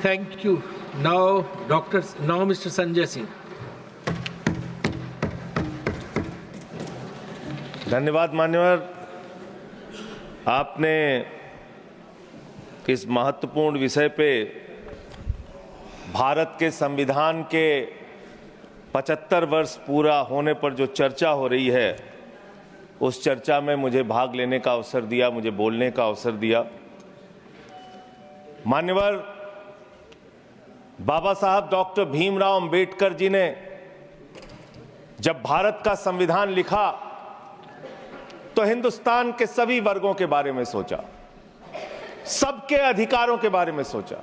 Thank you. Now, Mr. Sanjay Singh. धन्यवाद मान्यवर, आपने इस महत्वपूर्ण विषय पे भारत के संविधान के 75 वर्ष पूरा होने पर जो चर्चा हो रही है, उस चर्चा में मुझे भाग लेने का अवसर दिया, मुझे बोलने का अवसर दिया। मान्यवर, बाबा साहब डॉक्टर भीमराव अंबेडकर जी ने जब भारत का संविधान लिखा तो हिंदुस्तान के सभी वर्गों के बारे में सोचा, सबके अधिकारों के बारे में सोचा,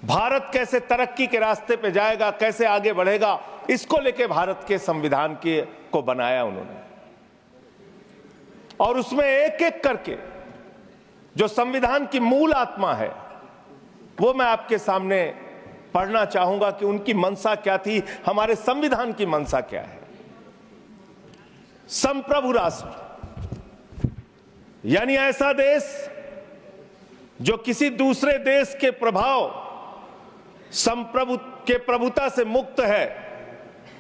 भारत कैसे तरक्की के रास्ते पे जाएगा, कैसे आगे बढ़ेगा, इसको लेके भारत के संविधान को बनाया उन्होंने। और उसमें एक एक करके जो संविधान की मूल आत्मा है वो मैं आपके सामने पढ़ना चाहूंगा कि उनकी मंशा क्या थी, हमारे संविधान की मंशा क्या है। संप्रभु राष्ट्र यानी ऐसा देश जो किसी दूसरे देश के प्रभुता से मुक्त है,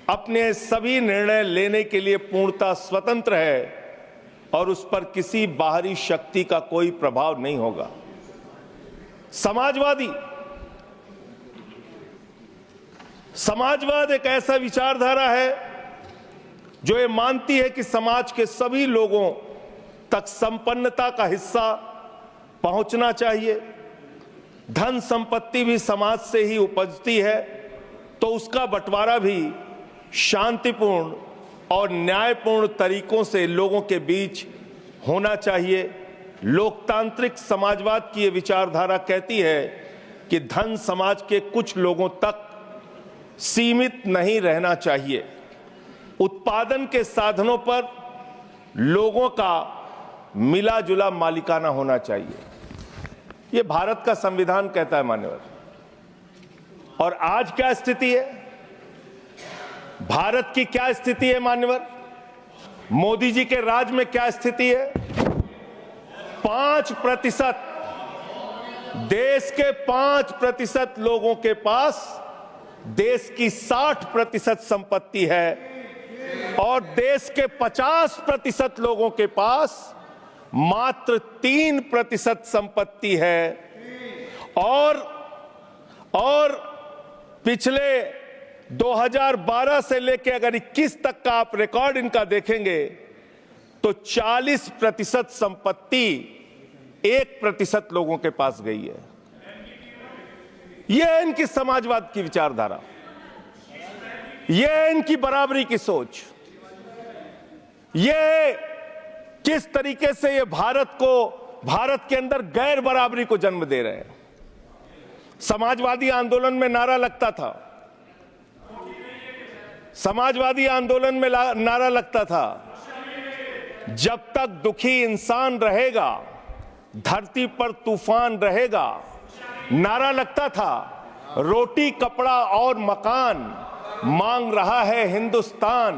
अपने सभी निर्णय लेने के लिए पूर्णतः स्वतंत्र है और उस पर किसी बाहरी शक्ति का कोई प्रभाव नहीं होगा। समाजवाद एक ऐसा विचारधारा है जो ये मानती है कि समाज के सभी लोगों तक संपन्नता का हिस्सा पहुंचना चाहिए। धन संपत्ति भी समाज से ही उपजती है, तो उसका बंटवारा भी शांतिपूर्ण और न्यायपूर्ण तरीकों से लोगों के बीच होना चाहिए। लोकतांत्रिक समाजवाद की ये विचारधारा कहती है कि धन समाज के कुछ लोगों तक सीमित नहीं रहना चाहिए। उत्पादन के साधनों पर लोगों का मिला जुला मालिकाना होना चाहिए। ये भारत का संविधान कहता है मान्यवर। और आज क्या स्थिति है, भारत की क्या स्थिति है मान्यवर, मोदी जी के राज में क्या स्थिति है? 5%, देश के 5% लोगों के पास देश की 60% संपत्ति है और देश के 50% लोगों के पास मात्र 3% संपत्ति है। और पिछले 2012 से लेकर अगर 21 तक का आप रिकॉर्ड इनका देखेंगे तो 40% संपत्ति 1% लोगों के पास गई है। यह है इनकी समाजवाद की विचारधारा, यह है इनकी बराबरी की सोच, यह किस तरीके से ये भारत के अंदर गैर बराबरी को जन्म दे रहे हैं। समाजवादी आंदोलन में नारा लगता था, जब तक दुखी इंसान रहेगा धरती पर तूफान रहेगा। नारा लगता था रोटी कपड़ा और मकान मांग रहा है हिंदुस्तान।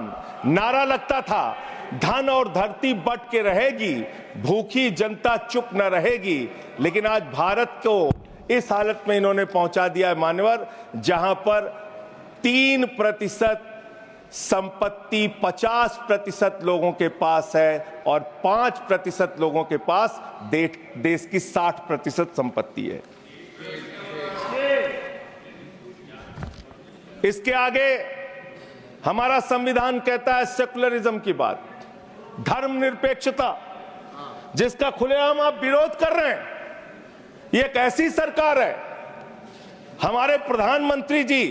नारा लगता था धन और धरती बट के रहेगी, भूखी जनता चुप न रहेगी। लेकिन आज भारत को इस हालत में इन्होंने पहुंचा दिया है मान्यवर, जहां पर 3% संपत्ति 50% लोगों के पास है और 5% लोगों के पास देश की 60% संपत्ति है। इसके आगे हमारा संविधान कहता है सेकुलरिज्म की बात, धर्मनिरपेक्षता, जिसका खुलेआम आप विरोध कर रहे हैं। ये एक ऐसी सरकार है, हमारे प्रधानमंत्री जी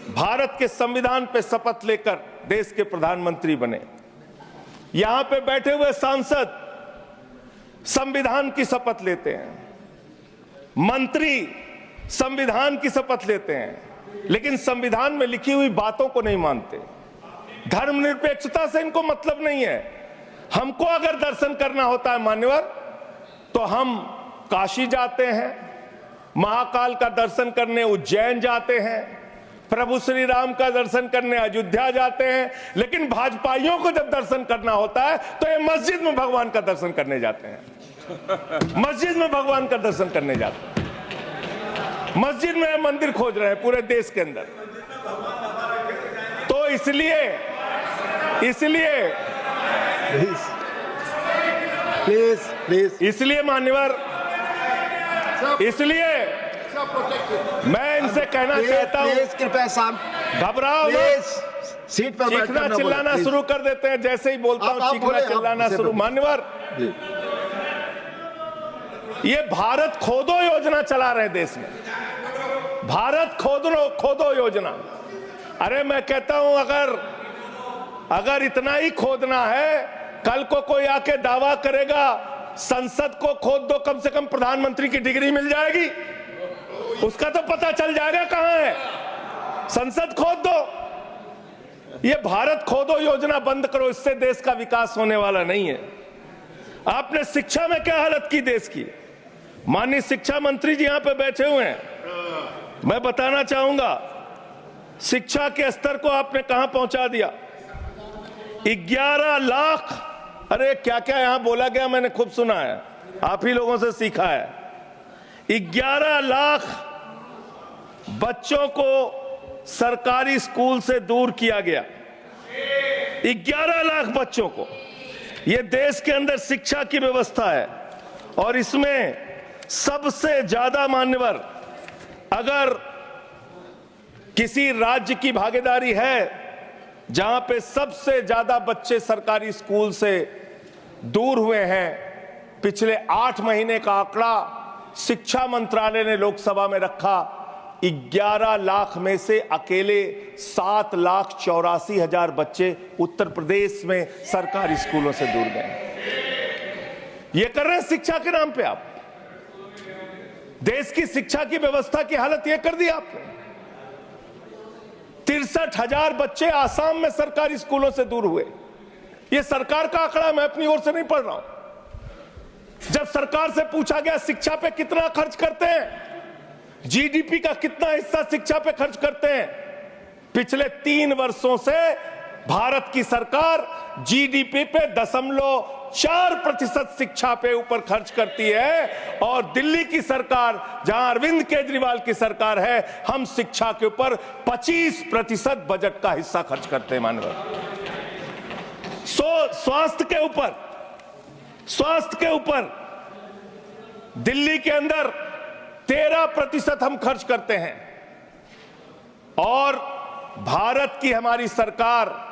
भारत के संविधान पे शपथ लेकर देश के प्रधानमंत्री बने। यहां पे बैठे हुए सांसद संविधान की शपथ लेते हैं, मंत्री संविधान की शपथ लेते हैं, लेकिन संविधान में लिखी हुई बातों को नहीं मानते। धर्मनिरपेक्षता से इनको मतलब नहीं है। हमको अगर दर्शन करना होता है मान्यवर तो हम काशी जाते हैं, महाकाल का दर्शन करने उज्जैन जाते हैं, प्रभु श्री राम का दर्शन करने अयोध्या जाते हैं। लेकिन भाजपाइयों को जब दर्शन करना होता है तो ये मस्जिद में भगवान का दर्शन करने जाते हैं, मस्जिद में भगवान का दर्शन करने जाते हैं। मस्जिद में मंदिर खोज रहे हैं पूरे देश के अंदर। तो इसलिए इसलिए मान्यवर, इसलिए मैं इनसे कहना चाहता हूं, कृपया घबराओ मत, सीट पर चीखना चिल्लाना शुरू कर देते हैं जैसे ही बोलता हूं, चीखना चिल्लाना शुरू। मान्यवर, ये भारत खोदो योजना चला रहे देश में, भारत खोदो योजना। अरे मैं कहता हूं, अगर इतना ही खोदना है, कल को कोई आके दावा करेगा संसद को खोद दो, कम से कम प्रधानमंत्री की डिग्री मिल जाएगी, उसका तो पता चल जाएगा कहां है। संसद खोद दो। ये भारत खोदो योजना बंद करो, इससे देश का विकास होने वाला नहीं है। आपने शिक्षा में क्या हालत की देश की? माननीय शिक्षा मंत्री जी यहां पे बैठे हुए हैं, मैं बताना चाहूंगा शिक्षा के स्तर को आपने कहां पहुंचा दिया। 11 लाख, अरे क्या क्या यहां बोला गया, मैंने खूब सुना है, आप ही लोगों से सीखा है। 11 लाख बच्चों को सरकारी स्कूल से दूर किया गया, 11 लाख बच्चों को। यह देश के अंदर शिक्षा की व्यवस्था है, और इसमें सबसे ज्यादा मान्यवर, अगर किसी राज्य की भागीदारी है जहां पे सबसे ज्यादा बच्चे सरकारी स्कूल से दूर हुए हैं, पिछले 8 महीने का आंकड़ा शिक्षा मंत्रालय ने लोकसभा में रखा, 11 लाख में से अकेले 7,84,000 बच्चे उत्तर प्रदेश में सरकारी स्कूलों से दूर गए। ये कर रहे हैं शिक्षा के नाम पे आप। देश की शिक्षा की व्यवस्था की हालत यह कर दी आपने। 63,000 बच्चे आसाम में सरकारी स्कूलों से दूर हुए। यह सरकार का आंकड़ा, मैं अपनी ओर से नहीं पढ़ रहा हूं। जब सरकार से पूछा गया शिक्षा पे कितना खर्च करते हैं, जीडीपी का कितना हिस्सा शिक्षा पे खर्च करते हैं, पिछले 3 वर्षों से भारत की सरकार जीडीपी पे 0.4% शिक्षा पे ऊपर खर्च करती है, और दिल्ली की सरकार, जहां अरविंद केजरीवाल की सरकार है, हम शिक्षा के ऊपर 25% बजट का हिस्सा खर्च करते हैं मानव। स्वास्थ्य के ऊपर दिल्ली के अंदर 13% हम खर्च करते हैं, और भारत की हमारी सरकार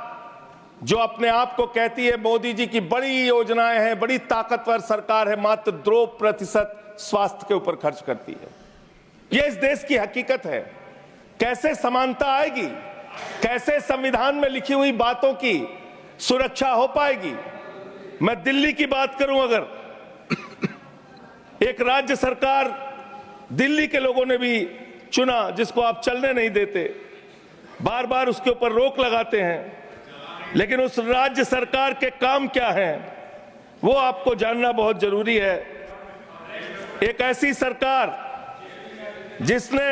जो अपने आप को कहती है मोदी जी की बड़ी योजनाएं हैं, बड़ी ताकतवर सरकार है, मात्र 2% स्वास्थ्य के ऊपर खर्च करती है। यह इस देश की हकीकत है। कैसे समानता आएगी? कैसे संविधान में लिखी हुई बातों की सुरक्षा हो पाएगी? मैं दिल्ली की बात करूं, अगर एक राज्य सरकार दिल्ली के लोगों ने भी चुना, जिसको आप चलने नहीं देते, बार बार उसके ऊपर रोक लगाते हैं, लेकिन उस राज्य सरकार के काम क्या हैं वो आपको जानना बहुत जरूरी है। एक ऐसी सरकार जिसने,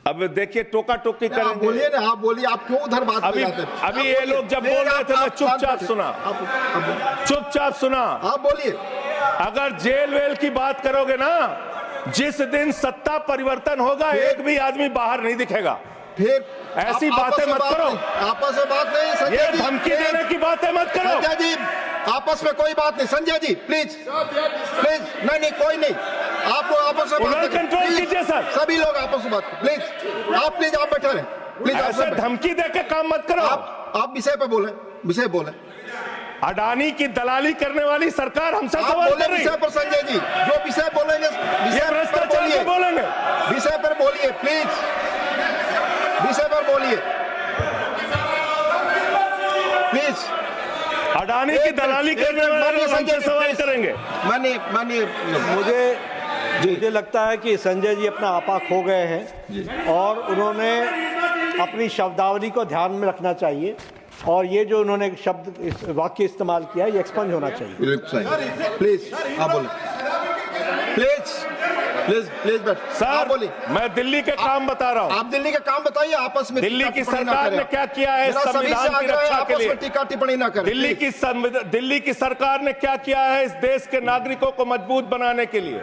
अब देखिए टोका टोकी करेंगे, बोलिए ना, आप बोलिए, आप क्यों उधर बात अभी ये लोग जब बोल रहे थे मैं चुपचाप सुना, आप बोलिए। अगर जेल वेल की बात करोगे ना, जिस दिन सत्ता परिवर्तन होगा एक भी आदमी बाहर नहीं दिखेगा। फिर ऐसी बातें मत करो, आपस में बात नहीं संजय ये जी, धमकी देने की बातें मत करो। संजय जी आपस में कोई बात नहीं, संजय जी प्लीज प्लीज, नहीं कोई नहीं, आप लोग आपस में बात कंट्रोल कीजिए सर, सभी लोग आपस में बात, प्लीज आप बैठे रहे, प्लीज। ऐसे धमकी देकर काम मत करो। आप विषय पे बोले। अडानी की दलाली करने वाली सरकार हमसे सवाल कर रही है। विषय पर संजय जी जो विषय बोलेंगे, बोलेंगे, विषय पर बोलिए प्लीज, विषय पर बोलिए प्लीज। अडानी की दलाली करने वाले हमसे सवाल करेंगे। मानिए, मुझे लगता है कि संजय जी अपना आपा खो गए हैं, और उन्होंने अपनी शब्दावली को ध्यान में रखना चाहिए, और ये जो उन्होंने शब्द वाक्य इस्तेमाल किया ये एक्सपंज होना चाहिए। प्लीज आप बोले प्लीज। प्लीज प्लीज बैठ। आप सर बोलिए। मैं दिल्ली के काम बता रहा हूं। आप दिल्ली के काम बताइए, आपस में दिल्ली टीका की टिप्पणी ना सरकार करें। ने क्या किया है मेरा सभी से संविधान की आग्रह है, रक्षा के आपस लिए? में टीका टिप्पणी ना करें। दिल्ली की सरकार ने क्या किया है इस देश के नागरिकों को मजबूत बनाने के लिए?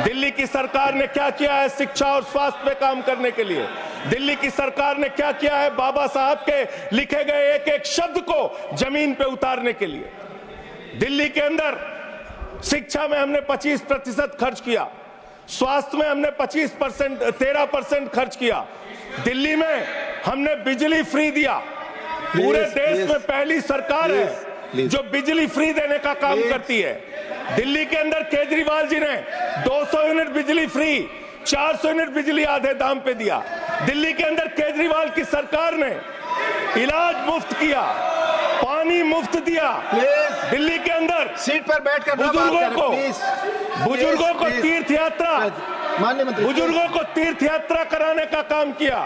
दिल्ली की सरकार ने क्या किया है शिक्षा और स्वास्थ्य पे काम करने के लिए? दिल्ली की सरकार ने क्या किया है बाबा साहब के लिखे गए एक एक शब्द को जमीन पे उतारने के लिए? दिल्ली के अंदर शिक्षा में हमने 25% खर्च किया, स्वास्थ्य में हमने 13% खर्च किया, दिल्ली में हमने बिजली फ्री दिया। पूरे देश में पहली सरकार है जो बिजली फ्री देने का काम करती है। दिल्ली के अंदर केजरीवाल जी ने 200 यूनिट बिजली फ्री, 400 यूनिट बिजली आधे दाम पे दिया। दिल्ली के अंदर केजरीवाल की सरकार ने इलाज मुफ्त किया, पानी मुफ्त दिया। दिल्ली के अंदर सीट पर बैठकर बुजुर्गों को तीर्थ यात्रा, माननीय मंत्री, बुजुर्गों को तीर्थ यात्रा कराने का काम किया।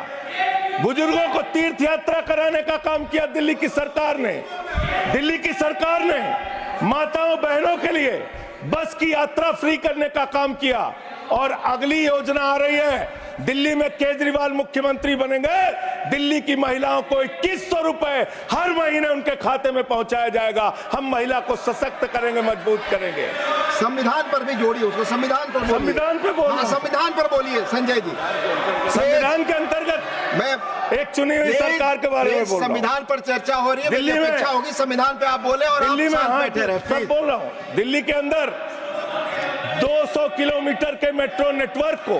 बुजुर्गों को तीर्थ यात्रा कराने का काम किया दिल्ली की सरकार ने। दिल्ली की सरकार ने माताओं बहनों के लिए बस की यात्रा फ्री करने का काम किया। और अगली योजना आ रही है, दिल्ली में केजरीवाल मुख्यमंत्री बनेंगे, दिल्ली की महिलाओं को 2100 रुपए हर महीने उनके खाते में पहुंचाया जाएगा। हम महिला को सशक्त करेंगे, मजबूत करेंगे। संविधान पर भी जोड़िए उसको, संविधान पर बोलिए। संविधान पे बोल, हाँ, संविधान पर बोलिए संजय जी। संविधान के अंतर्गत मैं एक चुनी हुई सरकार के बारे में बोल रहा हूं। संविधान पर चर्चा हो रही है, दिल्ली में अपेक्षा होगी संविधान पे आप बोले और दिल्ली में, आप हाँ, बैठे रहे। सब बोल रहा हूं। दिल्ली के अंदर 200 किलोमीटर के मेट्रो नेटवर्क को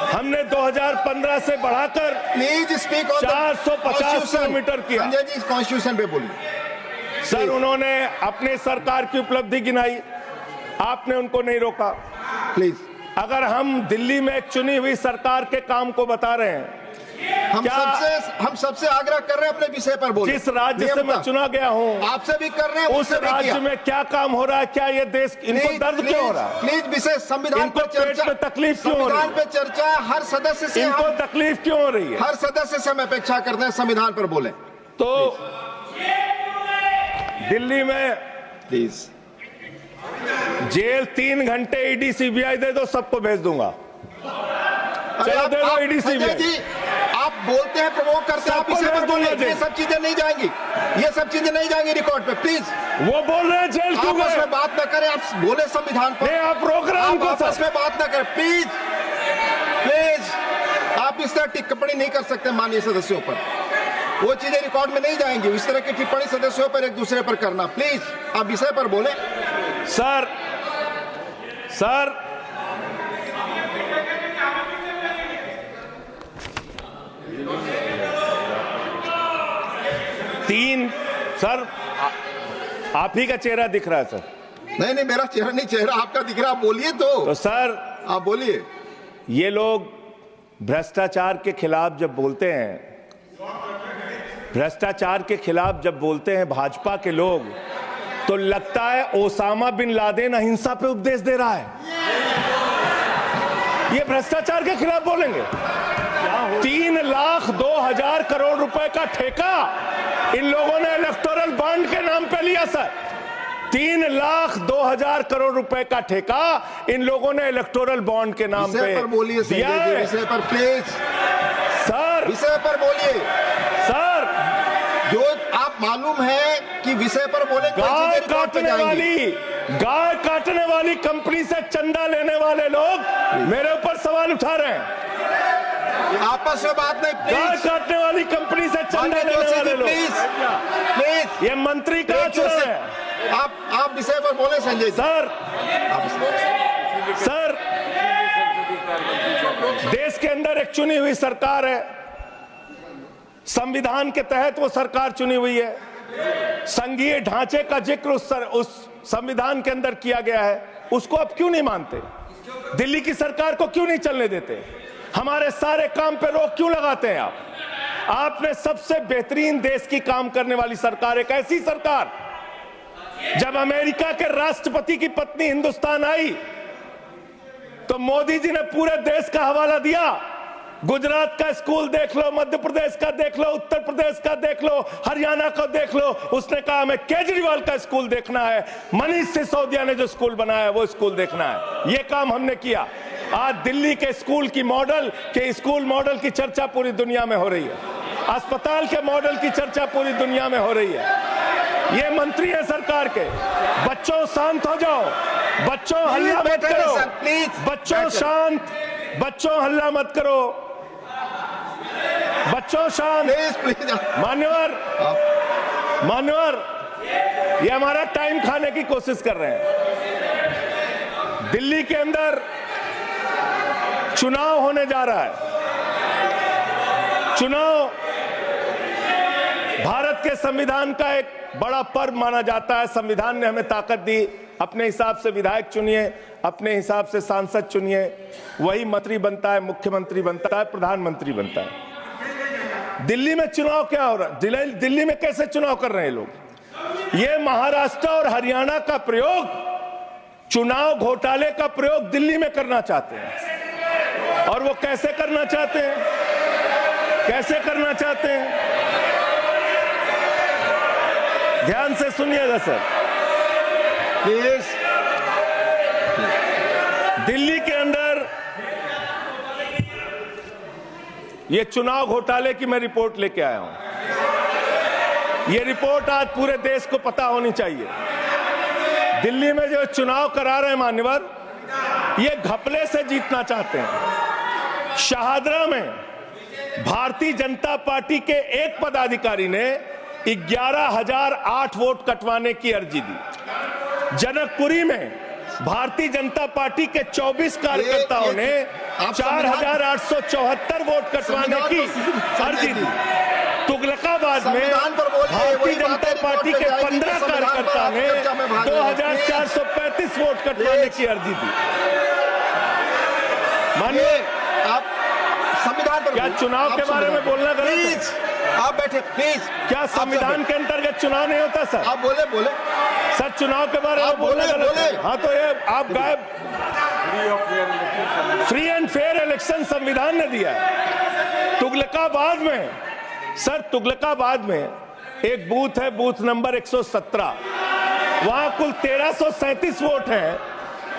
हमने 2015 से बढ़ाकर प्लीज स्पीक ऑन 450 किलोमीटर किया। संजय जी कॉन्स्टिट्यूशन पे बोलिए। सर उन्होंने अपने सरकार की उपलब्धि गिनाई, आपने उनको नहीं रोका। प्लीज, अगर हम दिल्ली में एक चुनी हुई सरकार के काम को बता रहे हैं, हम सबसे आग्रह कर रहे हैं अपने विषय पर बोलिए। जिस राज्य से मैं चुना गया हूं आपसे भी कर रहे हैं, उस राज्य में क्या काम हो रहा है, क्या ये देश इनको दर्द क्यों हो रहा है? प्लीज विषय संविधान इनको पर चर्चा, पेट में तकलीफ क्यों हो रही है? संविधान पे चर्चा है, हर सदस्य से इनको तकलीफ क्यों हो रही है? हर सदस्य से हम अपेक्षा करते हैं संविधान पर बोले। तो दिल्ली में प्लीज जेल 3 घंटे ईडी सीबीआई दे दो, सबको भेज दूंगा। चलो दे दो ईडी संजय जी, आप बोलते हैं, प्रवोक करते हैं, आप इसे पर बोलिए। ये सब चीजें नहीं जाएंगी, ये सब चीजें नहीं जाएंगी रिकॉर्ड पे। प्लीज, वो बोल रहे हैं जेल क्यों आपस गए? में बात न करें, आप बोले संविधान पर। नहीं, आप रोक रहे हैं आप उनको। आपस में बात न करें प्लीज, प्लीज। आप इस तरह टिप्पणी नहीं कर सकते माननीय सदस्यों पर, वो चीजें रिकॉर्ड में नहीं जाएंगी। इस तरह की टिप्पणी सदस्यों पर एक दूसरे पर करना, प्लीज आप विषय पर बोले। सर 3 सर आप ही का चेहरा दिख रहा है सर। नहीं, मेरा चेहरा नहीं, चेहरा आपका दिख रहा, आप बोलिए तो सर आप बोलिए। ये लोग भ्रष्टाचार के खिलाफ जब बोलते हैं, भ्रष्टाचार के खिलाफ जब बोलते हैं भाजपा के लोग, तो लगता है ओसामा बिन लादेन अहिंसा पे उपदेश दे रहा है। ये भ्रष्टाचार के खिलाफ बोलेंगे। 3,02,000 करोड़ रुपए का ठेका इन लोगों ने इलेक्टोरल बॉन्ड के नाम पे लिया सर। 3,02,000 करोड़ रुपए का ठेका इन लोगों ने इलेक्टोरल बॉन्ड के नाम पे पर बोलिए दिया है। विषय पर प्लीज सर, विषय पर बोलिए सर जो आप मालूम है कि विषय पर बोले। गाय काटने वाली कंपनी से चंदा लेने वाले लोग मेरे ऊपर सवाल उठा रहे हैं। आपस में बात नहीं, गाय काटने वाली कंपनी से चंदा लेने वाले लोग, प्लीज ये मंत्री का चुनाव है। आप विषय पर बोले संजय सर देश के अंदर एक चुनी हुई सरकार है, संविधान के तहत वो सरकार चुनी हुई है, संघीय ढांचे का जिक्र उस संविधान के अंदर किया गया है, उसको आप क्यों नहीं मानते? दिल्ली की सरकार को क्यों नहीं चलने देते? हमारे सारे काम पे रोक क्यों लगाते हैं आप? आपने सबसे बेहतरीन देश की काम करने वाली सरकार, एक ऐसी सरकार, जब अमेरिका के राष्ट्रपति की पत्नी हिंदुस्तान आई तो मोदी जी ने पूरे देश का हवाला दिया। गुजरात का स्कूल देख लो, मध्य प्रदेश का देख लो, उत्तर प्रदेश का देख लो, हरियाणा का देख लो। उसने कहा हमें केजरीवाल का स्कूल देखना है, मनीष सिसोदिया ने जो स्कूल बनाया है वो स्कूल देखना है। ये काम हमने किया। आज दिल्ली के स्कूल मॉडल की चर्चा पूरी दुनिया में हो रही है, अस्पताल के मॉडल की चर्चा पूरी दुनिया में हो रही है। ये मंत्री है सरकार के। बच्चों शांत हो जाओ, बच्चों हल्ला मत करो, बच्चों शांत, बच्चों हल्ला मत करो, बच्चों शांत। मान्यवर, ये हमारा टाइम खाने की कोशिश कर रहे हैं। दिल्ली के अंदर चुनाव होने जा रहा है। चुनाव भारत के संविधान का एक बड़ा पर्व माना जाता है। संविधान ने हमें ताकत दी, अपने हिसाब से विधायक चुनिए, अपने हिसाब से सांसद चुनिए, वही मंत्री बनता है, मुख्यमंत्री बनता है, प्रधानमंत्री बनता है। दिल्ली में चुनाव क्या हो रहा है? दिल्ली में कैसे चुनाव कर रहे हैं लोग? ये महाराष्ट्र और हरियाणा का प्रयोग, चुनाव घोटाले का प्रयोग दिल्ली में करना चाहते हैं। और वो कैसे करना चाहते हैं? कैसे करना चाहते हैं? ध्यान से सुनिएगा सर प्लीज। दिल्ली के अंदर ये चुनाव घोटाले की मैं रिपोर्ट लेके आया हूं। ये रिपोर्ट आज पूरे देश को पता होनी चाहिए। दिल्ली में जो चुनाव करा रहे हैं मान्यवर, ये घपले से जीतना चाहते हैं। शाहदरा में भारतीय जनता पार्टी के एक पदाधिकारी ने 11,008 वोट कटवाने की अर्जी दी। जनकपुरी में भारतीय जनता पार्टी के 24 कार्यकर्ताओं ने 4,874 वोट कटवाने की अर्जी दी। तुगलकाबाद में भारतीय जनता पार्टी के 15 कार्यकर्ता ने 2,435 वोट कटवाने की अर्जी दी। मानिए आप संविधान पर क्या चुनाव के बारे में बोलना गलत है? आप बैठे प्लीज। क्या संविधान के अंतर्गत चुनाव नहीं होता सर? आप बोले सर, चुनाव के बारे में बोलना गलत है। हाँ तो ये आप गायब। फ्री एंड फेयर इलेक्शन संविधान ने दिया है। तुगलकाबाद में सर, तुगलकाबाद में एक बूथ है, बूथ नंबर 117, वहां कुल 1337 वोट हैं।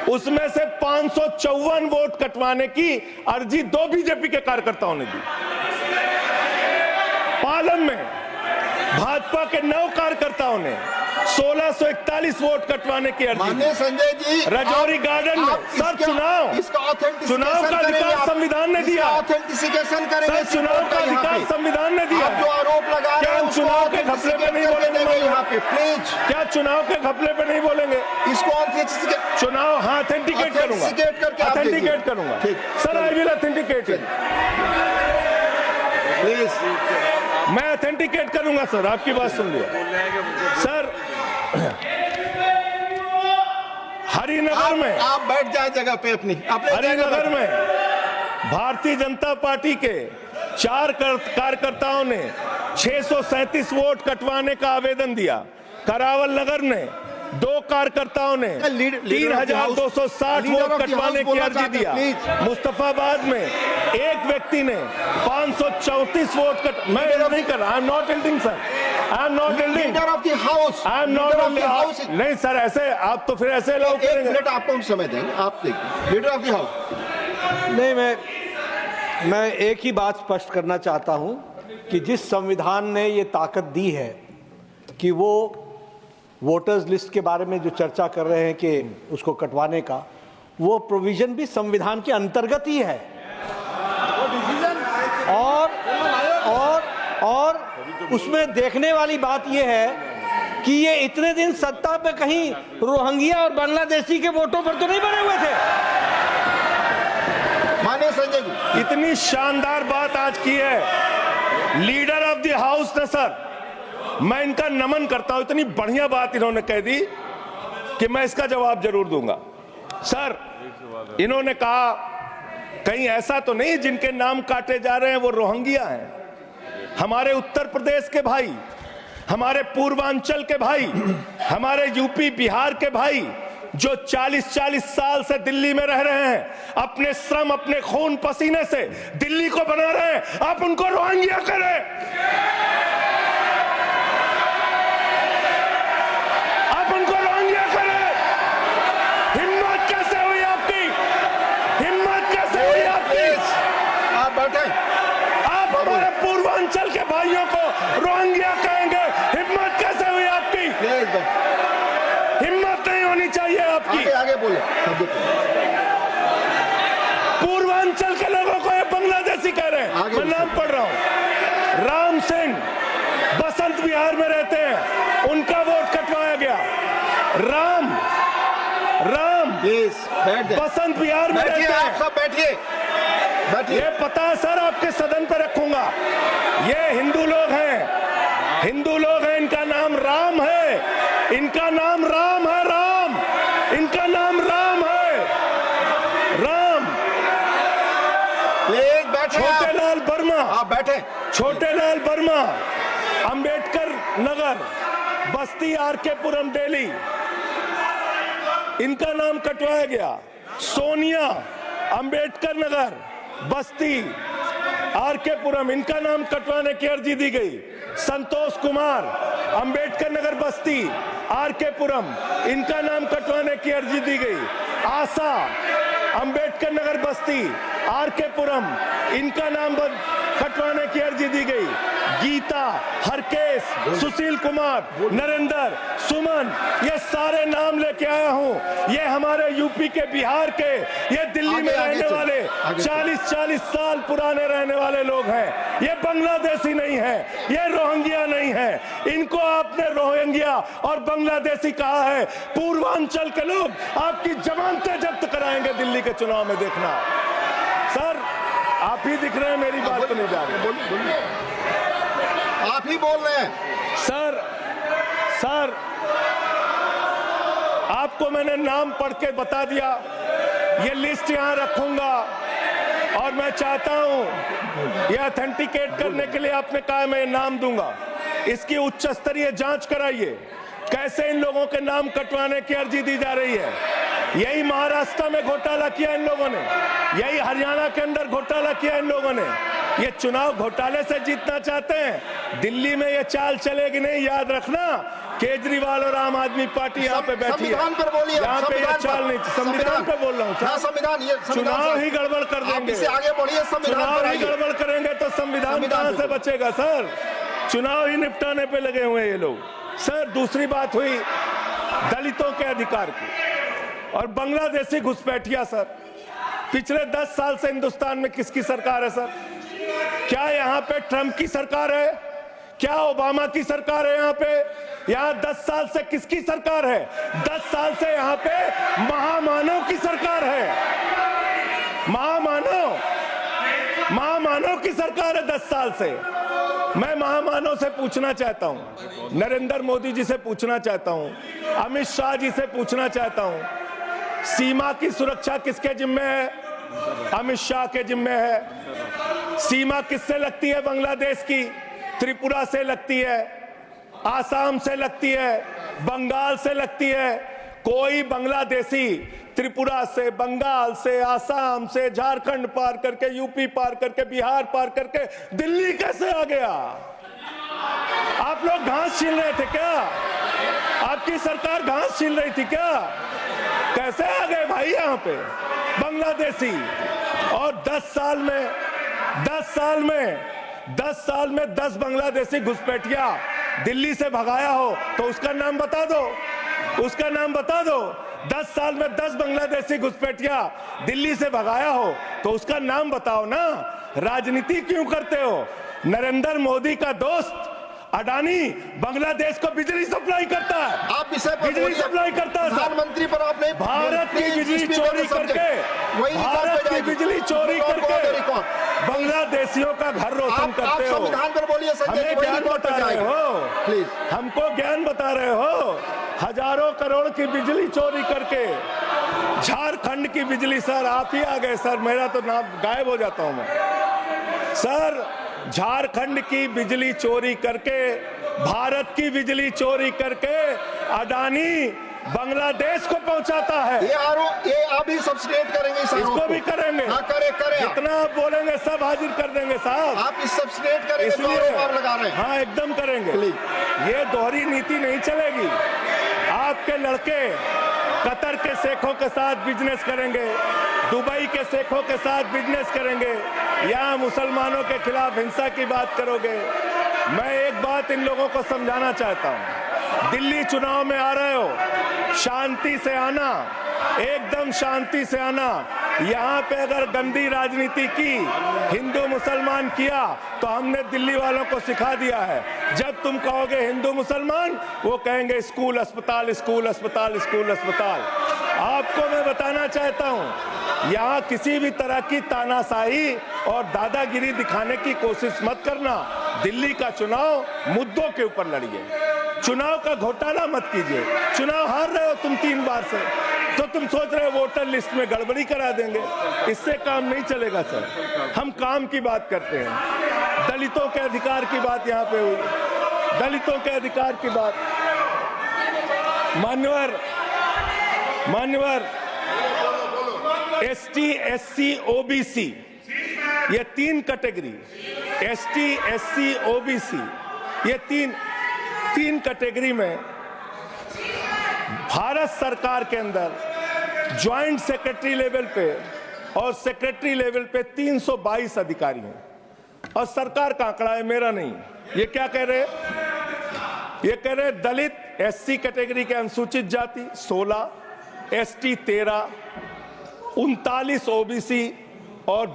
उसमें से 554 वोट कटवाने की अर्जी 2 बीजेपी के कार्यकर्ताओं ने दी। पालम में भाजपा के 9 कार्यकर्ताओं ने 1641 वोट कटवाने की अर्जी दी। संजय जी, रजौरी गार्डन में सर चुनाव का अधिकार संविधान ने दिया। ऑथेंटिसिकेशन करेंगे सर, चुनाव का अधिकार संविधान ने दिया। जो आरोप लगा क्या हम चुनाव के घपले पे नहीं बोलेंगे यहाँ पे प्लीज? क्या चुनाव के घपले पे नहीं बोलेंगे? इसको चुनाव हाँ ऑथेंटिकेट करूंगा, ऑथेंटिकेट करूंगा sir. I will authenticate please. मैं ऑथेंटिकेट करूंगा सर, आपकी बात सुन लिया सर। हरिनगर में आप बैठ जाए जगह पे अपनी। हरिनगर में भारतीय जनता पार्टी के 4 कार्यकर्ताओं ने 637 वोट कटवाने का आवेदन दिया। करावल नगर ने 2 कार्यकर्ताओं ने 3,260 वोट कटवाने की अर्जी दिया। मुस्तफाबाद में एक व्यक्ति ने 534 वोट मैं नहीं कर रहा। I am not एल्डिंग sir, I am not एल्डिंग। Leader of the house, I am not. नहीं सर, ऐसे आप तो फिर ऐसे अलाउ करेंगे। 1 मिनट आपको हम समय देंगे, आप देखिए। Leader of the house. नहीं, मैं एक ही बात स्पष्ट करना चाहता हूं कि जिस संविधान ने ये ताकत दी है कि वो वोटर्स लिस्ट के बारे में जो चर्चा कर रहे हैं कि उसको कटवाने का, वो प्रोविजन भी संविधान के अंतर्गत ही है। और उसमें देखने वाली बात यह है कि ये इतने दिन सत्ता पे कहीं रोहिंग्या और बांग्लादेशी के वोटों पर तो नहीं बने हुए थे। माने संजय जी, इतनी शानदार बात आज की है लीडर ऑफ द हाउस ने सर, मैं इनका नमन करता हूं। इतनी बढ़िया बात इन्होंने कह दी कि मैं इसका जवाब जरूर दूंगा। सर, इन्होंने कहा कहीं ऐसा तो नहीं जिनके नाम काटे जा रहे हैं वो रोहिंग्या हैं। हमारे उत्तर प्रदेश के भाई, हमारे पूर्वांचल के भाई, हमारे यूपी बिहार के भाई जो 40-40 साल से दिल्ली में रह रहे हैं, अपने श्रम, अपने खून पसीने से दिल्ली को बना रहे हैं, आप उनको रोहिंग्या करें। आप उनको रोहिंग्या करें। हिम्मत कैसे हुई आपकी? हिम्मत भाइयों को रोहिंग्या कहेंगे? हिम्मत कैसे हुई आपकी? हिम्मत नहीं होनी चाहिए आपकी। आगे आगे बोले। पूर्वांचल के लोगों को ये बांग्लादेशी कह रहे हैं। मैं नाम पढ़ रहा हूं। राम सिंह बसंत विहार में रहते हैं, उनका वोट कटवाया गया। राम प्लीज बैठ जाइए। बसंत विहार में रहते आप हैं। सब बैठिए बैठिए। ये पता है सर, आपके सदन पर रखूंगा। ये हिंदू लोग हैं, हिंदू लोग हैं। इनका नाम राम है, इनका नाम राम है। राम, इनका नाम राम है। राम। प्लीज बैठे। छोटे लाल वर्मा, आप बैठे। छोटे लाल वर्मा, अंबेडकर नगर, बस्ती, आरकेपुरम, दिल्ली, इनका नाम कटवाया गया। सोनिया, अंबेडकर नगर, बस्ती, आरकेपुरम, इनका नाम कटवाने की अर्जी दी गई। संतोष कुमार, अंबेडकर नगर, बस्ती, आरकेपुरम, इनका नाम कटवाने की अर्जी दी गई। आशा, अंबेडकर नगर, बस्ती, आरकेपुरम, इनका नाम कटवाने की अर्जी दी गई। गीता, हरकेश, सुशील कुमार, नरेंद्र, सुमन, ये सारे नाम लेके आया हूं। ये हमारे यूपी के, बिहार के, ये दिल्ली में रहने वाले 40-40 साल पुराने रहने वाले लोग हैं। ये बांग्लादेशी नहीं है, ये रोहिंग्या नहीं है। इनको आपने रोहिंग्या और बांग्लादेशी कहा है। पूर्वांचल के लोग आपकी जमानतें जब्त कराएंगे दिल्ली के चुनाव में, देखना। सर आप ही दिख रहे हैं, मेरी बात तो नहीं जा रही। आप ही बोल रहे हैं। सर आपको मैंने नाम पढ़ के बता दिया। ये लिस्ट यहां रखूंगा और मैं चाहता हूं ये ऑथेंटिकेट करने के लिए आपने कहा मैं नाम दूंगा। इसकी उच्च स्तरीय जांच कराइए, कैसे इन लोगों के नाम कटवाने की अर्जी दी जा रही है। यही महाराष्ट्र में घोटाला किया इन लोगों ने, यही हरियाणा के अंदर घोटाला किया इन लोगों ने। ये चुनाव घोटाले से जीतना चाहते हैं। दिल्ली में ये चाल चलेगी नहीं, याद रखना। केजरीवाल और आम आदमी पार्टी यहाँ पे बैठी है। संविधान पर बोलिए। यहाँ पे ये चाल नहीं, संविधान पे बोल रहा हूँ। संविधान, ये चुनाव ही गड़बड़ कर देंगे। इससे आगे बढ़िए। चुनाव ही गड़बड़ करेंगे तो संविधान कहां से बचेगा सर? चुनाव ही निपटाने पे लगे हुए ये लोग। सर दूसरी बात हुई दलितों के अधिकार की और बांग्लादेशी घुसपैठिया। सर पिछले 10 साल से हिंदुस्तान में किसकी सरकार है सर? क्या यहाँ पे ट्रंप की सरकार है? क्या ओबामा की सरकार है? यहाँ पे, यहाँ 10 साल से किसकी सरकार है? 10 साल से यहाँ पे महामानव की सरकार है। महामानव की सरकार है 10 साल से। मैं महामानव से पूछना चाहता हूं, नरेंद्र मोदी जी से पूछना चाहता हूं, अमित शाह जी से पूछना चाहता हूं, सीमा की सुरक्षा किसके जिम्मे है? अमित शाह के जिम्मे है। सीमा किससे लगती है? बांग्लादेश की, त्रिपुरा से लगती है, आसाम से लगती है, बंगाल से लगती है। कोई बांग्लादेशी त्रिपुरा से, बंगाल से, आसाम से, झारखंड पार करके, यूपी पार करके, बिहार पार करके दिल्ली कैसे आ गया? आप लोग घास छील रहे थे क्या? आपकी सरकार घास छील रही थी क्या? कैसे आ गए भाई यहाँ पे बांग्लादेशी? और 10 साल में 10 बांग्लादेशी घुसपैठिया दिल्ली से भगाया हो तो उसका नाम बता दो, उसका नाम बता दो। 10 साल में 10 बांग्लादेशी घुसपैठिया दिल्ली से भगाया हो तो उसका नाम बताओ ना। राजनीति क्यों करते हो? नरेंद्र मोदी का दोस्त अडानी बांग्लादेश को बिजली सप्लाई करता है। आप विषय पर बिजली सप्लाई करता है। प्रधानमंत्री पर आप नहीं, भारत की बिजली चोरी करके, भारत की बिजली चोरी करके बांग्लादेशियों का घर रोशन करते हो। संविधान पर बोलिए। हमें ज्ञान बता रहे हो, प्लीज हमको ज्ञान बता रहे हो। हजारों करोड़ की बिजली चोरी करके झारखंड की बिजली। सर आप ही आ गए सर, मेरा तो नाम गायब हो जाता हूं मैं। सर झारखंड की बिजली चोरी करके, भारत की बिजली चोरी करके अडानी बांग्लादेश को पहुंचाता है। ये आप ही सब्सिडेट करेंगे इस इसको भी करेंगे। हाँ, करें। जितना आप बोलेंगे सब हाजिर कर देंगे साहब। आप इस सब्सिडेट करेंगे, इसलिए आप लगा रहे हैं। हाँ एकदम करेंगे। ये दोहरी नीति नहीं चलेगी। आपके लड़के कतर के शेखों के साथ बिजनेस करेंगे, दुबई के शेखों के साथ बिजनेस करेंगे, यहाँ मुसलमानों के खिलाफ हिंसा की बात करोगे। मैं एक बात इन लोगों को समझाना चाहता हूं। दिल्ली चुनाव में आ रहे हो, शांति से आना, एकदम शांति से आना। यहाँ पे अगर गंदी राजनीति की, हिंदू मुसलमान किया, तो हमने दिल्ली वालों को सिखा दिया है। जब तुम कहोगे हिंदू मुसलमान, वो कहेंगे स्कूल अस्पताल, स्कूल अस्पताल, स्कूल अस्पताल। आपको मैं बताना चाहता हूँ, यहाँ किसी भी तरह की तानाशाही और दादागिरी दिखाने की कोशिश मत करना। दिल्ली का चुनाव मुद्दों के ऊपर लड़िए, चुनाव का घोटाला मत कीजिए। चुनाव हार रहे हो तुम 3 बार से, तो तुम सोच रहे हो वोटर लिस्ट में गड़बड़ी करा देंगे। इससे काम नहीं चलेगा सर। हम काम की बात करते हैं, दलितों के अधिकार की बात यहाँ पे हुई, दलितों के अधिकार की बात। मान्यवर ST, SC, OBC, ये 3 कैटेगरी, ST, SC, OBC, ये तीन कैटेगरी में भारत सरकार के अंदर ज्वाइंट सेक्रेटरी लेवल पे और सेक्रेटरी लेवल पे 322 अधिकारी हैं। और सरकार का आंकड़ा है, मेरा नहीं। ये क्या कह रहे हैं? ये कह रहे हैं दलित SC कैटेगरी के अनुसूचित जाति 16, ST 13, 39 OBC और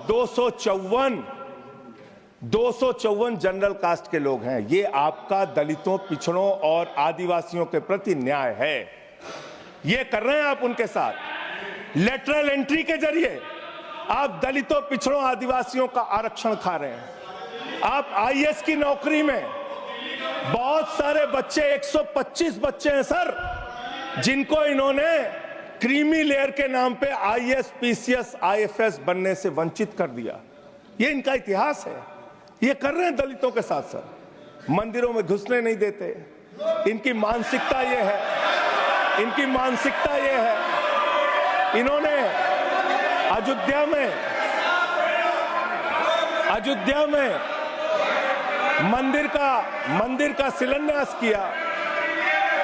254 जनरल कास्ट के लोग हैं। ये आपका दलितों, पिछड़ों और आदिवासियों के प्रति न्याय है। ये कर रहे हैं आप उनके साथ। लेटरल एंट्री के जरिए आप दलितों, पिछड़ों, आदिवासियों का आरक्षण खा रहे हैं। आप IAS की नौकरी में बहुत सारे बच्चे, 125 बच्चे हैं सर, जिनको इन्होंने क्रीमी लेयर के नाम पे IAS, PCS, IFS बनने से वंचित कर दिया। ये इनका इतिहास है। ये कर रहे हैं दलितों के साथ सर। मंदिरों में घुसने नहीं देते। इनकी मानसिकता ये है, इनकी मानसिकता ये है। इन्होंने अयोध्या में मंदिर का शिलान्यास किया।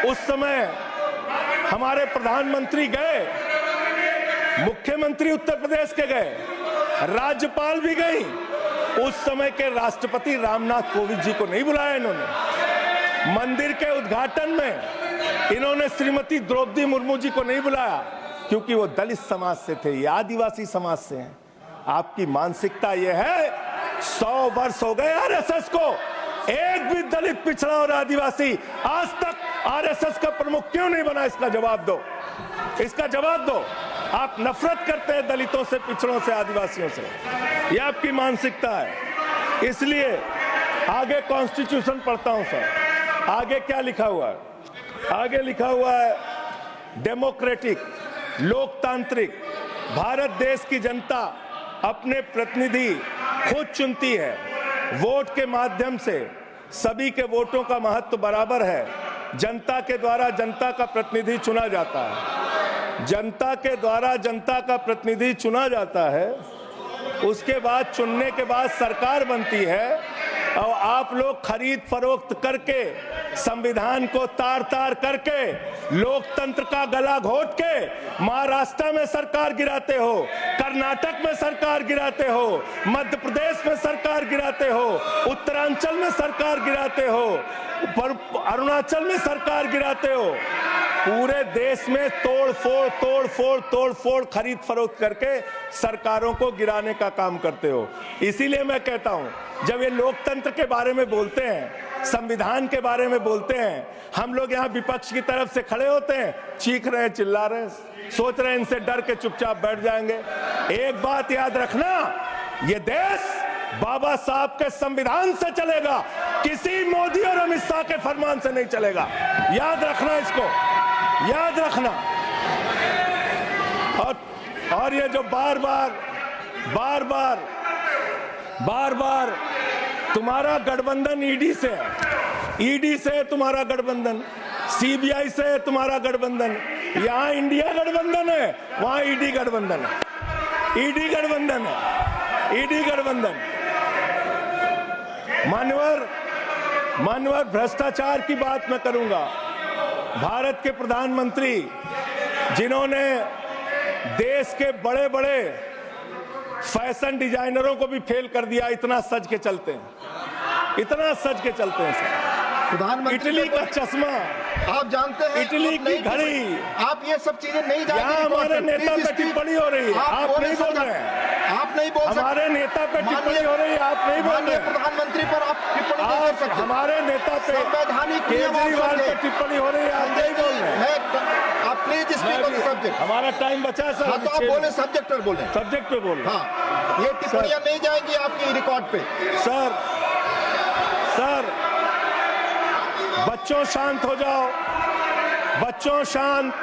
उस समय हमारे प्रधानमंत्री गए, मुख्यमंत्री उत्तर प्रदेश के गए, राज्यपाल भी गई। उस समय के राष्ट्रपति रामनाथ कोविंद जी को नहीं बुलाया इन्होंने। मंदिर के उद्घाटन में इन्होंने श्रीमती द्रौपदी मुर्मू जी को नहीं बुलाया, क्योंकि वो दलित समाज से थे, ये आदिवासी समाज से हैं। आपकी मानसिकता ये है। 100 वर्ष हो गए RSS को, एक भी दलित, पिछड़ा और आदिवासी आज तक RSS का प्रमुख क्यों नहीं बना? इसका जवाब दो, इसका जवाब दो। आप नफरत करते हैं दलितों से, पिछड़ों से, आदिवासियों से। ये आपकी मानसिकता है। इसलिए आगे कॉन्स्टिट्यूशन पढ़ता हूं सर। आगे क्या लिखा हुआ है? आगे लिखा हुआ है डेमोक्रेटिक, लोकतांत्रिक भारत देश की जनता अपने प्रतिनिधि खुद चुनती है। वोट के माध्यम से सभी के वोटों का महत्व बराबर है। जनता के द्वारा जनता का प्रतिनिधि चुना जाता है। जनता के द्वारा जनता का प्रतिनिधि चुना जाता है। उसके बाद चुनने के बाद सरकार बनती है, और आप लोग खरीद फरोख्त करके, संविधान को तार तार करके, लोकतंत्र का गला घोट के महाराष्ट्र में सरकार गिराते हो, कर्नाटक में सरकार गिराते हो, मध्य प्रदेश में सरकार गिराते हो, उत्तरांचल में सरकार गिराते हो, अरुणाचल में सरकार गिराते हो। पूरे देश में तोड़ फोड़ खरीद फरोख्त करके सरकारों को गिराने का काम करते हो। इसीलिए मैं कहता हूं, जब ये लोकतंत्र के बारे में बोलते हैं, संविधान के बारे में बोलते हैं, हम लोग यहाँ विपक्ष की तरफ से खड़े होते हैं, चीख रहे हैं, चिल्ला रहे हैं, सोच रहे हैं इनसे डर के चुपचाप बैठ जाएंगे। एक बात याद रखना, ये देश बाबा साहब के संविधान से चलेगा, किसी मोदी और अमित शाह के फरमान से नहीं चलेगा। याद रखना, इसको याद रखना। और ये जो बार बार तुम्हारा गठबंधन ईडी से है, ईडी से तुम्हारा गठबंधन, सीबीआई से तुम्हारा गठबंधन। यहाँ इंडिया गठबंधन है, वहां ईडी गठबंधन है, ईडी गठबंधन है, ईडी गठबंधन। मान्यवर भ्रष्टाचार की बात मैं करूंगा। भारत के प्रधानमंत्री, जिन्होंने देश के बड़े बड़े फैशन डिजाइनरों को भी फेल कर दिया, इतना सज के चलते हैं। इतना सज के चलते हैं सर। प्रधानमंत्री इटली का चश्मा, आप जानते हैं, इटली आप नहीं की घड़ी, आप ये सब चीजें नहीं जानते। यहाँ हमारे नेता पे टिप्पणी हो रही है, आप नहीं बोल रहे हैं। आप नहीं बोल सकते। हमारे नेता पे टिप्पणी हो रही है, आप नहीं बोल रहे हैं। प्रधानमंत्री पर आप टिप्पणी नहीं कर आप सकते। हमारे नेता पे संवैधानिक केजरीवाल पे टिप्पणी हो रही है, आप नहीं बोल रहे हैं। आप please speak on the subject. हमारा टाइम बचा है सर। हाँ, तो आप बोले सब्जेक्ट पर बोले। सब्जेक्ट पे बोल रहे हैं। हाँ, ये टिप्पणियां नहीं जाएंगी आपकी रिकॉर्ड पे। सर बच्चों शांत हो जाओ, बच्चों शांत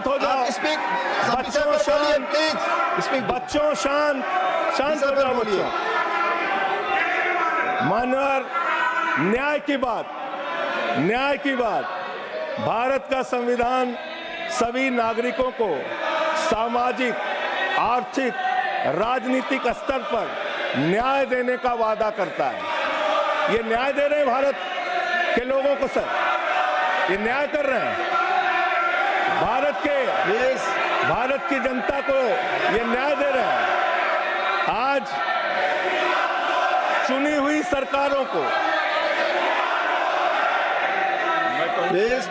हो जाओ, आप स्पीक बच्चों शांत, प्लीज स्पीक। बच्चों शांत हो जाओ बच्चों। मानवर, न्याय की बात, भारत का संविधान सभी नागरिकों को सामाजिक, आर्थिक, राजनीतिक स्तर पर न्याय देने का वादा करता है। ये न्याय दे रहे हैं भारत के लोगों को सर, ये न्याय कर रहे हैं भारत की जनता को, ये न्याय दे रहे हैं। आज चुनी हुई सरकारों को प्लीज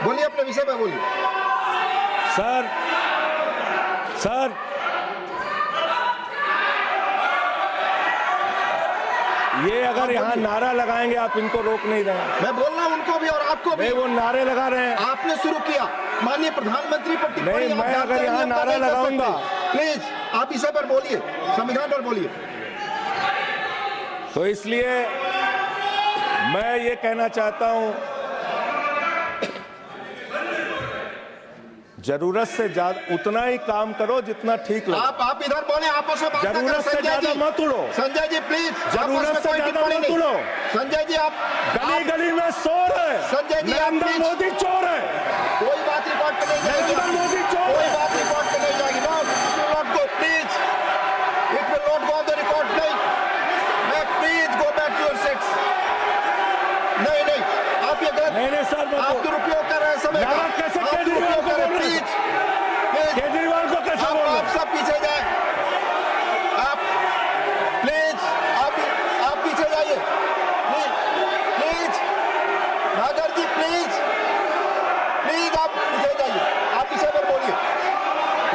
बोलिए अपने विषय पे बोलिए। सर ये अगर यहाँ नारा लगाएंगे, आप इनको रोक नहीं रहे हैं। मैं बोल रहा हूँ उनको भी और आपको भी। वो नारे लगा रहे हैं, आपने शुरू किया। माननीय प्रधानमंत्री पर टिप्पणी नहीं, मैं अगर यहाँ नारा लगाऊंगा, प्लीज आप इस पर बोलिए, संविधान पर बोलिए। तो इसलिए मैं ये कहना चाहता हूं, जरूरत से ज्यादा उतना ही काम करो जितना ठीक लगे। आप इधर बोले, आपस में बात ना करें। जरूरत से ज्यादा मत उड़ो। संजय जी प्लीज, जरूरत से ज्यादा मत उड़ो। संजय जी आप गली में शोर है। संजय जी नरेंद्र मोदी चोर है। कोई बात रिकॉर्ड पे नहीं जाएगी। नरेंद्र मोदी चोर, कोई बात रिकॉर्ड पे नहीं जाएगी। Not go please, it will not go on the record. नहीं, please go back to your seats. नहीं, आप ये गलत, नहीं सर, आप दुरुपयोग कर रहे हैं समय का। कैसे केजरीवाल को बोल रहे हैं? केजरीवाल को कैसे बोल रहे हैं? आप सब पीछे जाए, आप प्लीज, आप पीछे जाइए प्लीज। नागर जी प्लीज आप पीछे जाइए, आप पीछे पर बोलिए।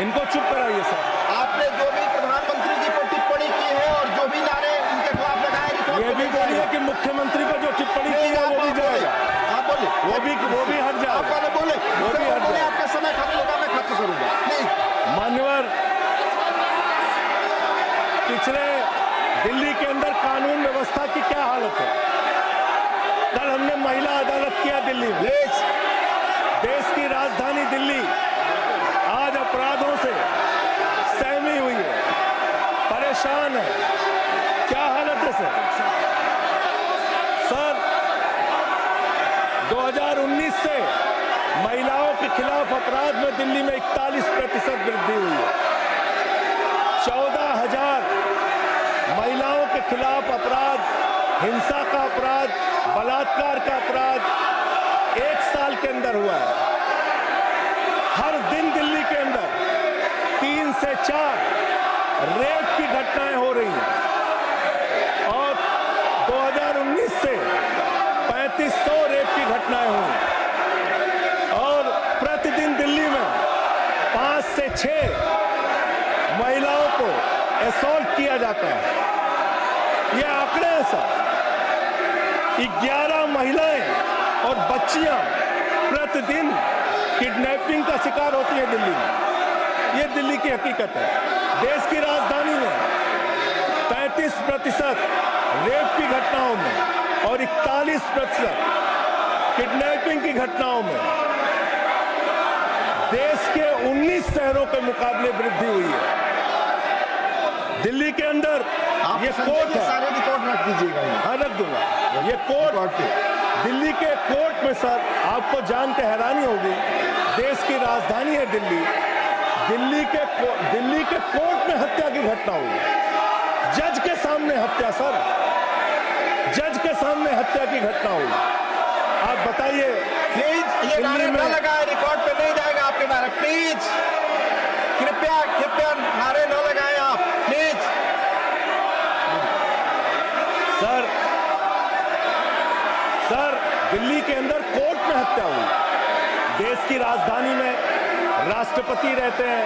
इनको चुप कराइए सर। आपने जो भी प्रधानमंत्री जी पर टिप्पणी की है और जो भी नारे उनके खिलाफ लगाए, ये भी बोलिए कि मुख्यमंत्री पर जो टिप्पणी की है वो भी जाएगा। आप बोलिए, वो भी हट जाएगा। आप पहले बोले, वो भी हट जाएगा। आपका समय खत्म होगा, मैं खत्म करूंगा प्लीज। मान्यवर, पिछले दिल्ली के अंदर कानून व्यवस्था की क्या हालत है? कल हमने महिला अदालत किया दिल्ली में। देश की राजधानी दिल्ली आज अपराधों से सहमी हुई है, परेशान है। क्या हालत है सर? 2019 से महिलाओं के खिलाफ अपराध में दिल्ली में 41% वृद्धि हुई है। 14,000 महिलाओं के खिलाफ अपराध, हिंसा का अपराध, बलात्कार का अपराध 1 साल के अंदर हुआ है। हर दिन दिल्ली के अंदर 3 से 4 रेप की घटनाएं हो रही हैं और 2019 से 3500 रेप की घटनाएं हुई और प्रतिदिन दिल्ली में 5 से 6 महिलाओं को असॉल्ट किया जाता है। ये आंकड़े हैं सर। 11 महिलाएं और बच्चियां प्रतिदिन किडनैपिंग का शिकार होती है दिल्ली में। ये दिल्ली की हकीकत है। देश की राजधानी में 33% रेप की घटनाओं में और 41% किडनैपिंग की घटनाओं में देश के 19 शहरों के मुकाबले वृद्धि हुई है। दिल्ली के अंदर ये कोर्ट है, सारे रिकॉर्ड रख दीजिएगा। हाँ रख दूंगा। ये कोर्ट, दिल्ली के कोर्ट में सर आपको जान के हैरानी होगी, देश की राजधानी है दिल्ली, दिल्ली के कोर्ट में हत्या की घटना हुई। जज के सामने हत्या सर, जज के सामने हत्या की घटना हुई। आप बताइए प्लीज, ये नारे न लगाए, रिकॉर्ड पे नहीं जाएगा आपके नारे। प्लीज कृपया कृपया नारे न लगाएं आप, प्लीज। सर, दिल्ली के अंदर कोर्ट में हत्या हुई। देश की राजधानी में राष्ट्रपति रहते हैं,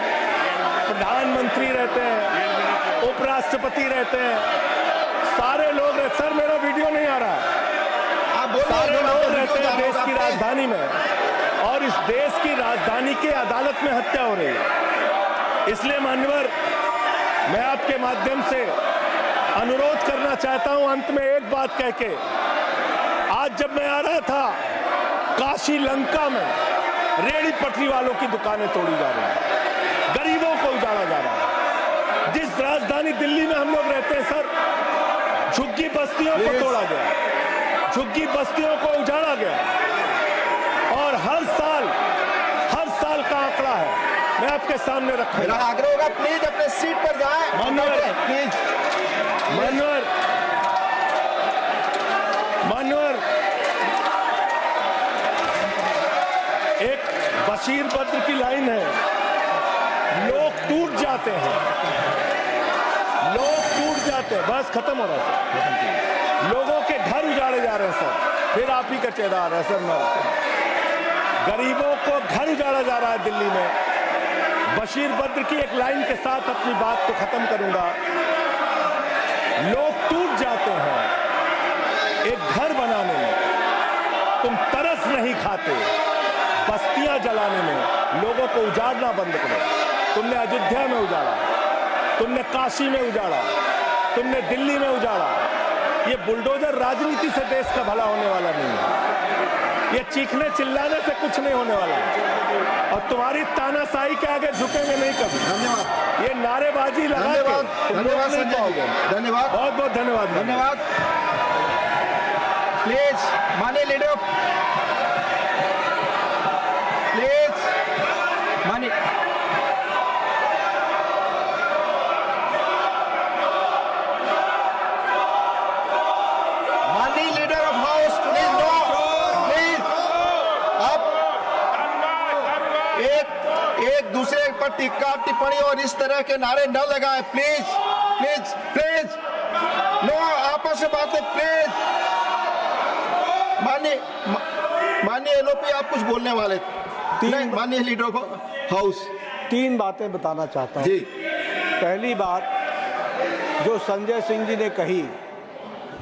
प्रधानमंत्री रहते हैं, उपराष्ट्रपति रहते हैं, सारे लोग रहते। सर, मेरा वीडियो नहीं आ रहा। आप बोलिए, सारे लोग रहते हैं वीडियो देश की राजधानी में, और इस देश की राजधानी की अदालत में हत्या हो रही है। इसलिए मान्यवर, मैं आपके माध्यम से अनुरोध करना चाहता हूं, अंत में एक बात कह के, आज जब मैं आ रहा था, काशी लंका में रेहड़ी पटरी वालों की दुकानें तोड़ी जा रही हैं, गरीबों को उजाड़ा जा रहा है। जिस राजधानी दिल्ली में हम लोग रहते हैं सर, झुग्गी बस्तियों को तोड़ा गया, झुग्गी बस्तियों को उजाड़ा गया, और हर साल का आंकड़ा है, मैं आपके सामने रखा। मेरा आग्रह होगा, प्लीज अपने सीट पर जाएं, प्लीज। मान्यवर, एक बशीर बद्र की लाइन है, लोग टूट जाते हैं, बस खत्म हो रहा है। लोगों के घर उजाड़े जा रहे हैं सर, फिर आप ही का चेहरा आ रहा है सर। गरीबों को घर उजाड़ा जा रहा है दिल्ली में। बशीर बद्र की एक लाइन के साथ अपनी बात को खत्म करूंगा। लोग टूट जाते हैं एक घर बनाने में, तुम तरस नहीं खाते बस्तियां जलाने में। लोगों को उजाड़ना बंद करो। तुमने अयोध्या में उजाड़ा, तुमने काशी में उजाड़ा, तुमने दिल्ली में उजाड़ा। ये बुलडोजर राजनीति से देश का भला होने वाला नहीं है। ये चीखने चिल्लाने से कुछ नहीं होने वाला है, और तुम्हारी तानाशाही के आगे झुकेंगे नहीं कभी। धन्यवाद। ये नारेबाजी लगा के धन्यवाद संजय जी, धन्यवाद, बहुत बहुत धन्यवाद। धन्यवाद। प्लीज माननीय लीडर, प्लीज माननीय leader of house, please no, please. आप एक दूसरे पर टिक्का टिप्पणी और इस तरह के नारे न लगाएं, प्लीज प्लीज प्लीज। नो, आपस में बातें, प्लीज। माननीय एलओपी, आप कुछ बोलने वाले थे। नहीं, माननीय लीडर ऑफ हाउस, 3 बातें बताना चाहता हूँ। जी। पहली बात, जो संजय सिंह जी ने कही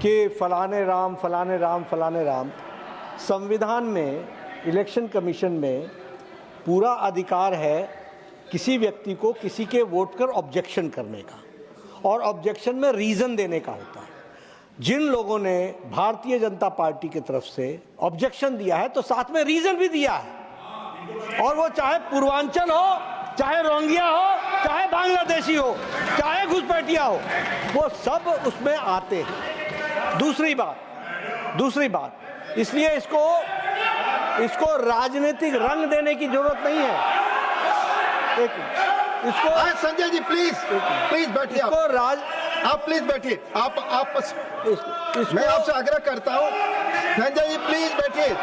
कि फलाने राम फलाने राम फलाने राम, संविधान में, इलेक्शन कमीशन में पूरा अधिकार है किसी व्यक्ति को किसी के वोट कर ऑब्जेक्शन करने का, और ऑब्जेक्शन में रीज़न देने का होता है। जिन लोगों ने भारतीय जनता पार्टी की तरफ से ऑब्जेक्शन दिया है तो साथ में रीज़न भी दिया है, और वो चाहे पूर्वांचल हो, चाहे रोंगिया हो, चाहे बांग्लादेशी हो, चाहे घुसपैठिया हो, वो सब उसमें आते हैं। दूसरी बात, इसलिए इसको राजनीतिक रंग देने की जरूरत नहीं है। इसको संजय जी प्लीज बैठिए। आप प्लीज बैठिए। मैं आपसे आग्रह करता हूं, संजय जी प्लीज बैठिए।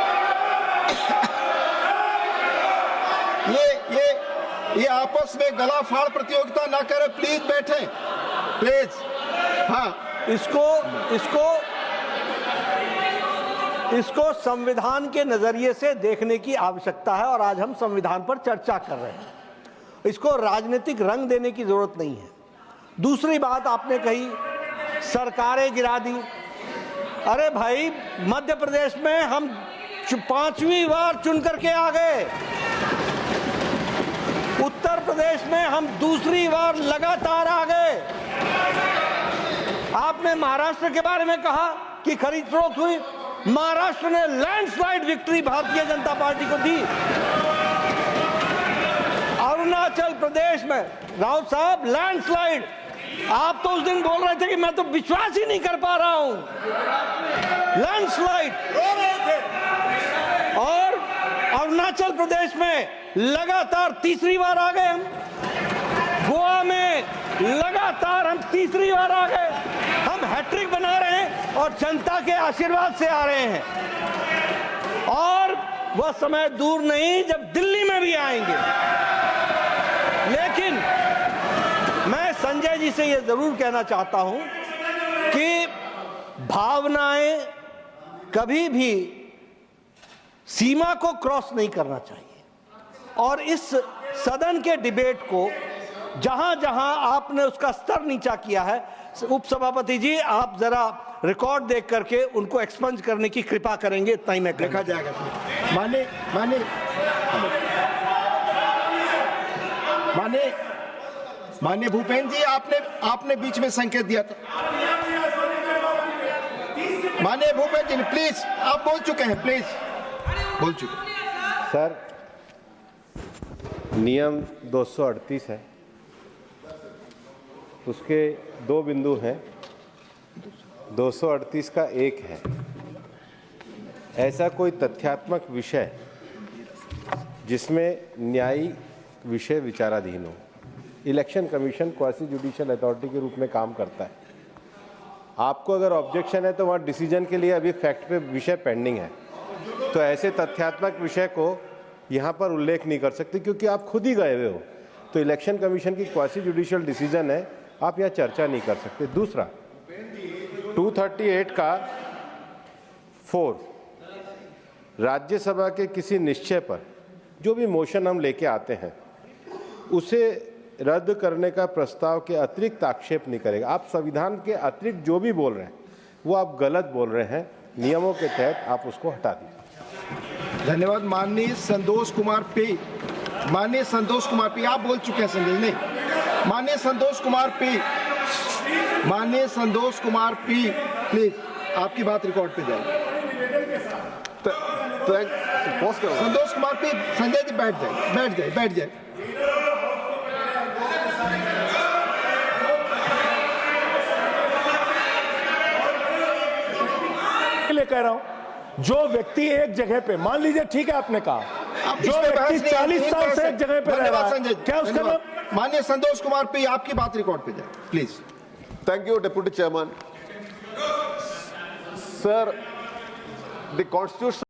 ये आपस में गला फाड़ प्रतियोगिता ना करें, प्लीज बैठे, प्लीज। हाँ, इसको संविधान के नजरिए से देखने की आवश्यकता है, और आज हम संविधान पर चर्चा कर रहे हैं। इसको राजनीतिक रंग देने की जरूरत नहीं है। दूसरी बात आपने कही, सरकारें गिरा दी। अरे भाई, मध्य प्रदेश में हम 5वीं बार चुन करके आ गए, उत्तर प्रदेश में हम दूसरी बार लगातार आ गए। आपने महाराष्ट्र के बारे में कहा कि खरीद फरोख्त हुई, महाराष्ट्र ने landslide victory Bharatiya Janata party को दी। अरुणाचल प्रदेश में राउत साहब लैंडस्लाइड, आप तो उस दिन बोल रहे थे कि मैं तो विश्वास ही नहीं कर पा रहा हूं, लैंडस्लाइड। और अरुणाचल प्रदेश में लगातार तीसरी बार आ गए हम, गोवा में लगातार हम तीसरी बार आ गए। हम हैट्रिक बना रहे हैं और जनता के आशीर्वाद से आ रहे हैं, और वह समय दूर नहीं जब दिल्ली में भी आएंगे। लेकिन मैं संजय जी से यह जरूर कहना चाहता हूं कि भावनाएं कभी भी सीमा को क्रॉस नहीं करना चाहिए और इस सदन के डिबेट को जहां जहां आपने उसका स्तर नीचा किया है, उपसभापति जी आप जरा रिकॉर्ड देख करके उनको एक्सपंज करने की कृपा करेंगे, इतना ही मैं देखा जाएगा। माननीय भूपेंद्र जी, आपने बीच में संकेत दिया था। माननीय भूपेंद्र जी प्लीज, आप बोल चुके हैं, प्लीज बोल चुके हैं। सर, नियम 238 है, उसके 2 बिंदु हैं। 238 का 1 है, ऐसा कोई तथ्यात्मक विषय जिसमें न्यायिक विषय विचाराधीन हो। Election commission quasi judicial authority के रूप में काम करता है। आपको अगर ऑब्जेक्शन है तो वहाँ डिसीजन के लिए अभी फैक्ट पे विषय पेंडिंग है, तो ऐसे तथ्यात्मक विषय को यहाँ पर उल्लेख नहीं कर सकते क्योंकि आप खुद ही गए हुए हो। तो इलेक्शन कमीशन की क्वासी जुडिशियल डिसीजन है, आप यहाँ चर्चा नहीं कर सकते। दूसरा, 238 का 4, राज्यसभा के किसी निश्चय पर जो भी मोशन हम लेके आते हैं उसे रद्द करने का प्रस्ताव के अतिरिक्त आक्षेप नहीं करेगा। आप संविधान के अतिरिक्त जो भी बोल रहे हैं वो आप गलत बोल रहे हैं, नियमों के तहत आप उसको हटा दीजिए। धन्यवाद। माननीय संतोष कुमार पी, माननीय संतोष कुमार पी, आप बोल चुके हैं संजय नहीं। माननीय संतोष कुमार पी, माननीय संतोष कुमार पी, प्लीज आपकी बात रिकॉर्ड पे जाएगी। संतोष कुमार पी, संजय जी बैठ जाए, बैठ जाए, बैठ जाए। कह रहा हूं, जो व्यक्ति एक जगह पे, मान लीजिए ठीक है आपने कहा, जो व्यक्ति 40 साल से एक जगह पे रह रहा है, क्या उसका नाम? माननीय संतोष कुमार पी, आपकी बात रिकॉर्ड पे जाए please. Thank you, Deputy Chairman. Sir, the Constitution